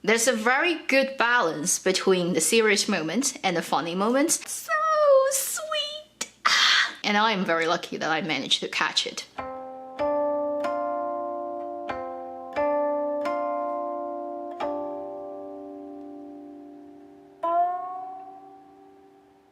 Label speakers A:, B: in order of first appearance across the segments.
A: There's a very good balance between the serious moments and the funny moments. So sweet! And I am very lucky that I managed to catch it. "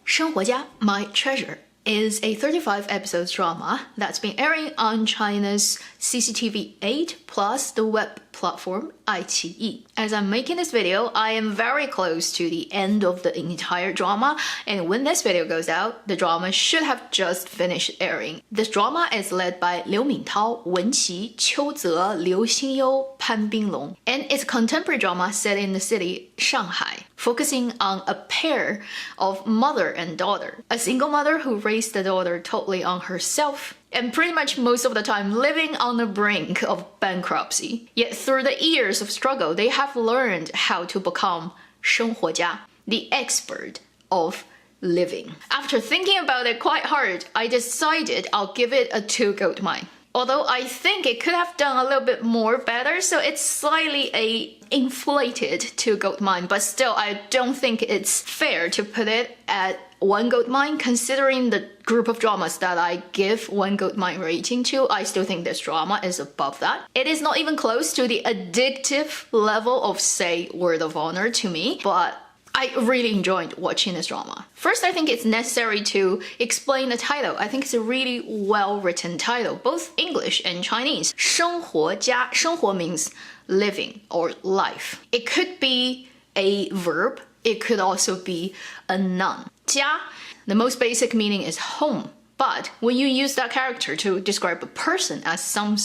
A: 生活家, My Treasure" is a 35-episode drama that's been airing on China's CCTV 8 plus the web platform iQIYI. As I'm making this video, I am very close to the end of the entire drama, and when this video goes out, the drama should have just finished airing. This drama is led by Liu Mingtao, Wen Qi, Qiu Ze, Liu Xingyou, Pan Binglong, and it's a contemporary drama set in the city Shanghai, focusing on a pair of mother and daughter. A single mother who raised the daughter totally on herself, and pretty much most of the time living on the brink of bankruptcy. Yet through the years of struggle, they have learned how to become 生活家, the expert of living. After thinking about it quite hard, I decided I'll give it a 2 gold mine. Although I think it could have done a little bit more better, so it's slightly a inflated 2 gold mine, but still I don't think it's fair to put it at 1 gold mine. Considering the group of dramas that I give 1 gold mine rating to, I still think this drama is above that. It is not even close to the addictive level of, say, Word of Honor to me, but I really enjoyed watching this drama. First, I think it's necessary to explain the title. I think it's a really well-written title, both English and Chinese. 生活家, 生活 means living or life. It could be a verb. It could also be a noun. 家, the most basic meaning is home. But when you use that character to describe a person as some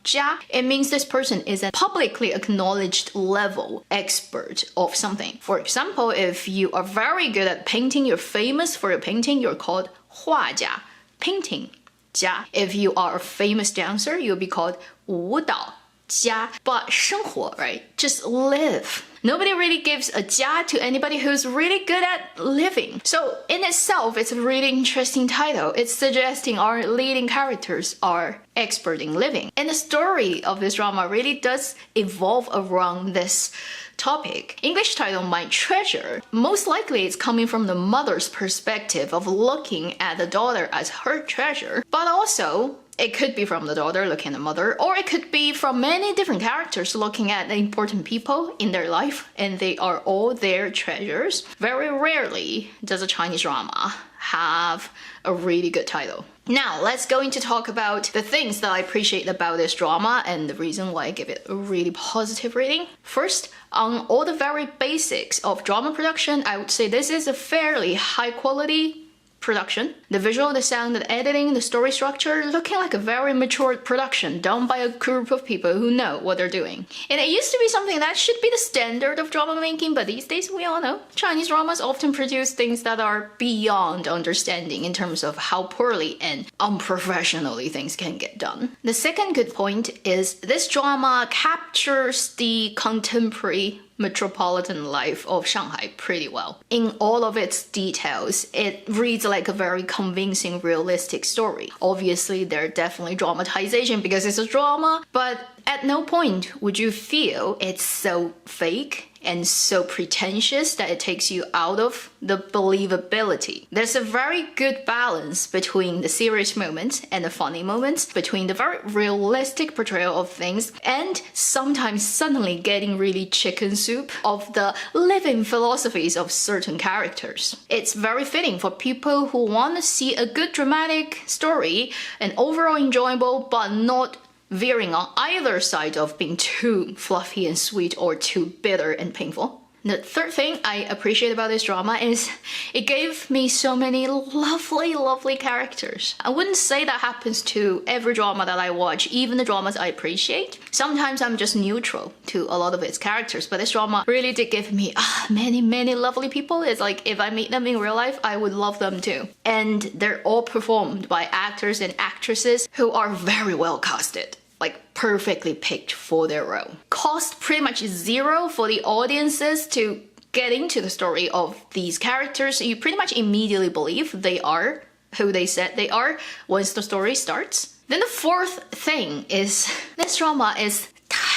A: 家, it means this person is a publicly acknowledged level expert of something. For example, if you are very good at painting, you're famous for your painting, you're called 画家, painting 家. If you are a famous dancer, you'll be called 舞蹈家. But 生活, right? Just live. Nobody really gives a 家 to anybody who's really good at living. So in itself, it's a really interesting title. It's suggesting our leading characters are expert in living. And the story of this drama really does evolve around this topic. English title, My Treasure. Most likely it's coming from the mother's perspective of looking at the daughter as her treasure. But also, it could be from the daughter looking at the mother, or it could be from many different characters looking at the important people in their life, and they are all their treasures. Very rarely does a Chinese drama have a really good title. Now, let's go into talk about the things that I appreciate about this drama and the reason why I give it a really positive rating. First, on all the very basics of drama production, I would say this is a fairly high quality production. The visual, the sound, the editing, the story structure, looking like a very mature production done by a group of people who know what they're doing. And it used to be something that should be the standard of drama making, but these days we all know Chinese dramas often produce things that are beyond understanding in terms of how poorly and unprofessionally things can get done. The second good point is this drama captures the contemporary metropolitan life of Shanghai pretty well. In all of its details, it reads like a very convincing, realistic story. Obviously, there's definitely dramatization because it's a drama, but at no point would you feel it's so fake and so pretentious that it takes you out of the believability. There's a very good balance between the serious moments and the funny moments, between the very realistic portrayal of things and sometimes suddenly getting really chicken soup of the living philosophies of certain characters. It's very fitting for people who want to see a good dramatic story and overall enjoyable but not veering on either side of being too fluffy and sweet or too bitter and painful. The third thing I appreciate about this drama is it gave me so many lovely, lovely characters. I wouldn't say that happens to every drama that I watch, even the dramas I appreciate. Sometimes I'm just neutral to a lot of its characters, but this drama really did give me many, many lovely people. It's like if I meet them in real life, I would love them too. And they're all performed by actors and actresses who are very well casted. Like perfectly picked for their role. Cost pretty much zero for the audiences to get into the story of these characters. You pretty much immediately believe they are who they said they are once the story starts. Then the fourth thing is this drama is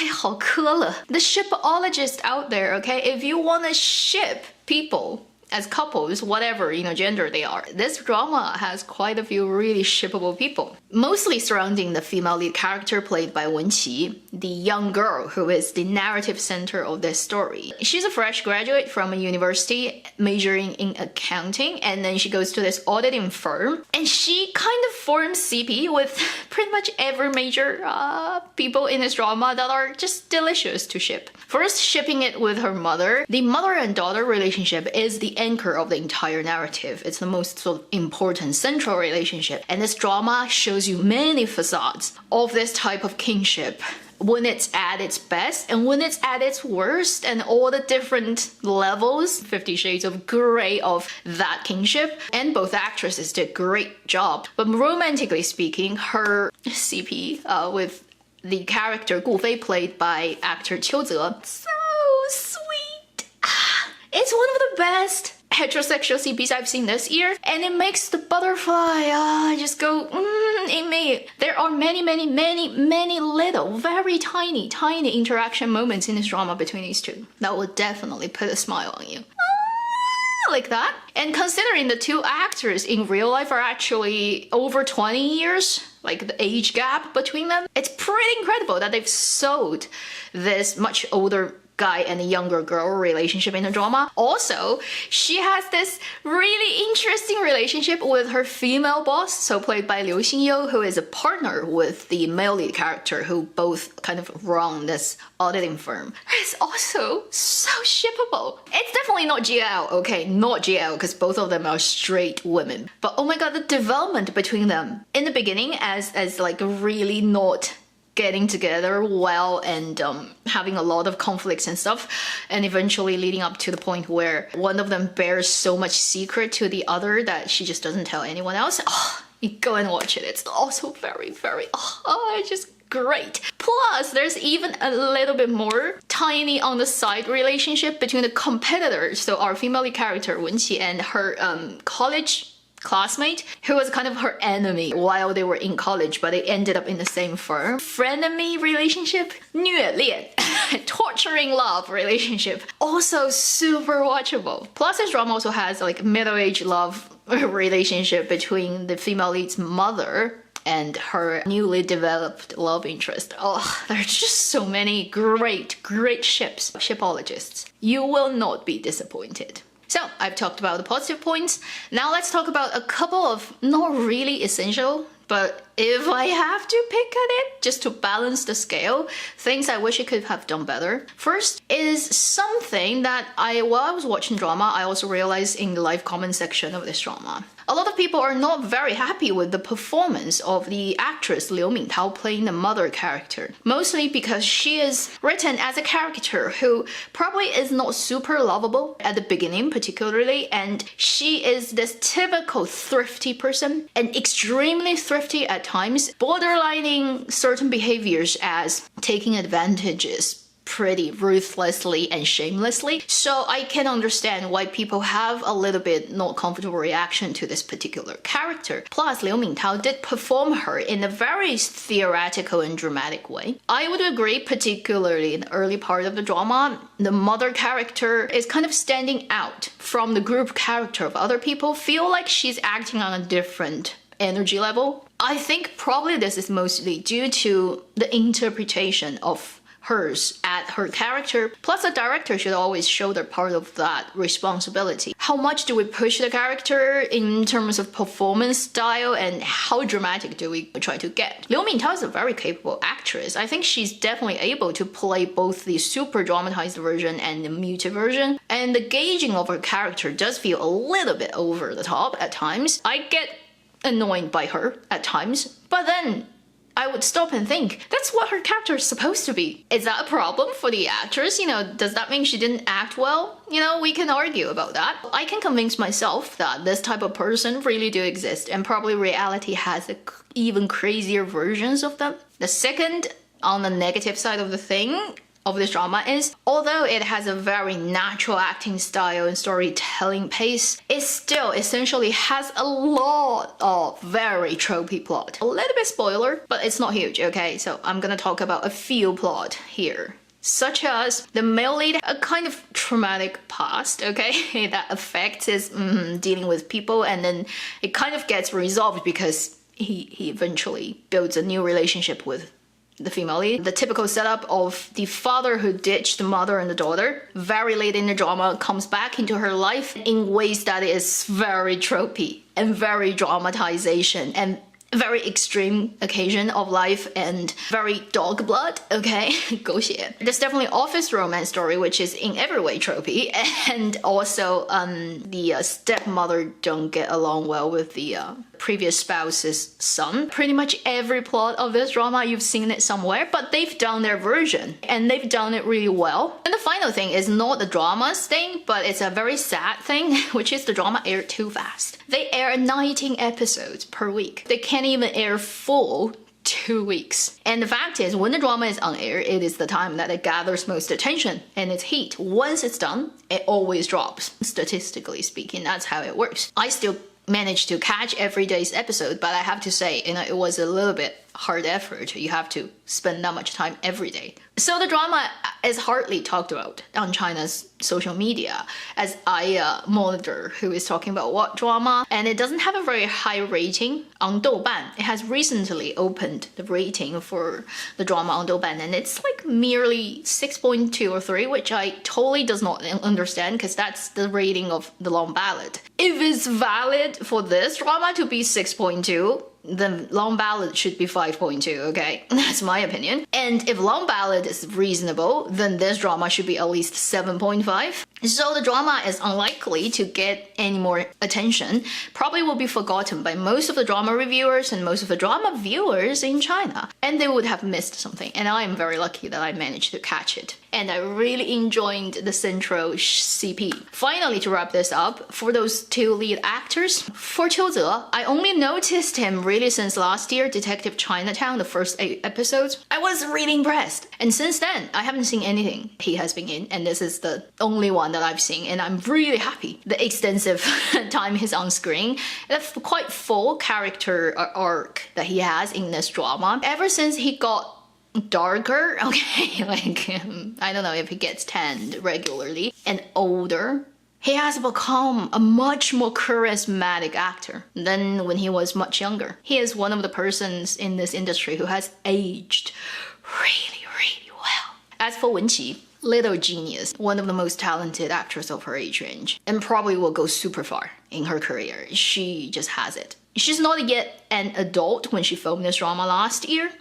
A: 哎，好磕了。The shipologist out there, okay? If you want to ship people as couples, whatever, gender they are, this drama has quite a few really shippable people. Mostly surrounding the female lead character played by Wenqi, the young girl who is the narrative center of this story. She's a fresh graduate from a university majoring in accounting, and then she goes to this auditing firm, and she kind of forms CP with pretty much every major people in this drama that are just delicious to ship. First, shipping it with her mother. The mother and daughter relationship is the anchor of the entire narrative. It's the most sort of important central relationship, and this drama shows you many facades of this type of kinship when it's at its best and when it's at its worst, and all the different levels, 50 shades of grey of that kinship. And both actresses did a great job. But romantically speaking, her CP with the character Gu Fei played by actor Qiu Ze, so sweet. It's one of the best heterosexual CPs I've seen this year, and it makes the butterfly just go in me. There are many little, very tiny interaction moments in this drama between these two that will definitely put a smile on you. Like that. And considering the two actors in real life are actually over 20 years, like the age gap between them, it's pretty incredible that they've sold this much older guy and a younger girl relationship in the drama. Also, she has this really interesting relationship with her female boss, so played by Liu Xinyu, who is a partner with the male lead character, who both kind of run this auditing firm. It's also so shippable. It's definitely not GL, okay, not GL, because both of them are straight women. But oh my god, the development between them in the beginning as like really not getting together well and having a lot of conflicts and stuff, and eventually leading up to the point where one of them bears so much secret to the other that she just doesn't tell anyone else. You go and watch it. It's also very just great. Plus, there's even a little bit more tiny on the side relationship between the competitors. So our female lead character Wenqi and her college classmate, who was kind of her enemy while they were in college, but they ended up in the same firm. Frenemy relationship, 虐恋, torturing love relationship, also super watchable. Plus, this drama also has like middle-aged love relationship between the female lead's mother and her newly developed love interest. There's just so many great ships. Shipologists. You will not be disappointed. So, I've talked about the positive points. Now let's talk about a couple of not really essential, but if I have to pick at it, just to balance the scale, things I wish I could have done better. First is something that while I was watching drama, I also realized in the live comment section of this drama. A lot of people are not very happy with the performance of the actress Liu Mingtao playing the mother character. Mostly because she is written as a character who probably is not super lovable at the beginning particularly, and she is this typical thrifty person, and extremely thrifty at times, borderlining certain behaviors as taking advantages pretty ruthlessly and shamelessly. So I can understand why people have a little bit not comfortable reaction to this particular character. Plus, Liu Mingtao did perform her in a very theoretical and dramatic way. I would agree, particularly in the early part of the drama, the mother character is kind of standing out from the group character of other people, feel like she's acting on a different energy level. I think probably this is mostly due to the interpretation of hers at her character. Plus, the director should always shoulder part of that responsibility. How much do we push the character in terms of performance style, and how dramatic do we try to get? Liu Mingtao is a very capable actress. I think she's definitely able to play both the super dramatized version and the muted version, and the gauging of her character does feel a little bit over the top at times. I get annoyed by her at times, but then I would stop and think, that's what her character is supposed to be. Is that a problem for the actress? Does that mean she didn't act well? We can argue about that. I can convince myself that this type of person really do exist, and probably reality has even crazier versions of them. The second, on the negative side of the thing, of this drama is, although it has a very natural acting style and storytelling pace, it still essentially has a lot of very tropey plot. A little bit spoiler, but it's not huge, okay? So I'm gonna talk about a few plot here. Such as the male lead, a kind of traumatic past, okay, that affects his dealing with people, and then it kind of gets resolved because he eventually builds a new relationship with the female lead. The typical setup of the father who ditched the mother and the daughter, very late in the drama, comes back into her life in ways that is very tropey and very dramatization and very extreme occasion of life and very dog blood, okay? 狗血. There's definitely office romance story, which is in every way tropey, and also the stepmother don't get along well with the previous spouse's son. Pretty much every plot of this drama, you've seen it somewhere, but they've done their version, and they've done it really well. And the final thing is not the drama's thing, but it's a very sad thing, which is the drama aired too fast. They air 19 episodes per week. They can't even air full 2 weeks. And the fact is, when the drama is on air, it is the time that it gathers most attention and its heat. Once it's done, it always drops. Statistically speaking, that's how it works. I still managed to catch every day's episode, but I have to say, it was a little bit hard effort. You have to spend that much time every day. So the drama is hardly talked about on China's social media, as I monitor who is talking about what drama, and it doesn't have a very high rating on Douban. It has recently opened the rating for the drama on Douban, and it's like merely 6.2 or 3, which I totally does not understand, because that's the rating of The Long Ballad. If it's valid for this drama to be 6.2, then Long Ballad should be 5.2, okay? That's my opinion. And if Long Ballad is reasonable, then this drama should be at least 7.5. So the drama is unlikely to get any more attention, probably will be forgotten by most of the drama reviewers and most of the drama viewers in China. And they would have missed something, and I am very lucky that I managed to catch it. And I really enjoyed the central CP. Finally, to wrap this up, for those two lead actors, for Qiu Ze, I only noticed him really since last year, Detective Chinatown, the first 8 episodes. I was really impressed. And since then, I haven't seen anything he has been in, and this is the only one that I've seen, and I'm really happy. The extensive time he's on screen, the quite full character arc that he has in this drama. Ever since he got darker, okay, like I don't know if he gets tanned regularly, and older, he has become a much more charismatic actor than when he was much younger. He is one of the persons in this industry who has aged really, really well. As for Wenqi, little genius, one of the most talented actors of her age range, and probably will go super far in her career. She just has it. She's not yet an adult when she filmed this drama last year.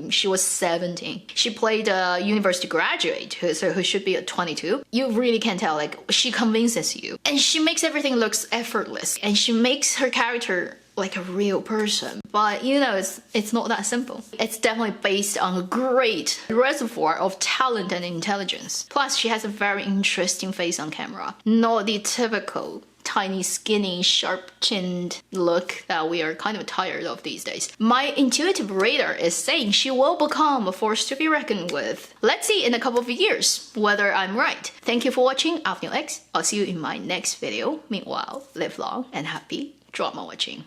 A: She was 17. She played a university graduate, who should be 22. You really can tell, like, she convinces you. And she makes everything look effortless. And she makes her character like a real person. But it's not that simple. It's definitely based on a great reservoir of talent and intelligence. Plus, she has a very interesting face on camera. Not the typical tiny, skinny, sharp-chinned look that we are kind of tired of these days. My intuitive radar is saying she will become a force to be reckoned with. Let's see in a couple of years whether I'm right. Thank you for watching Avenue X. I'll see you in my next video. Meanwhile, live long and happy drama watching.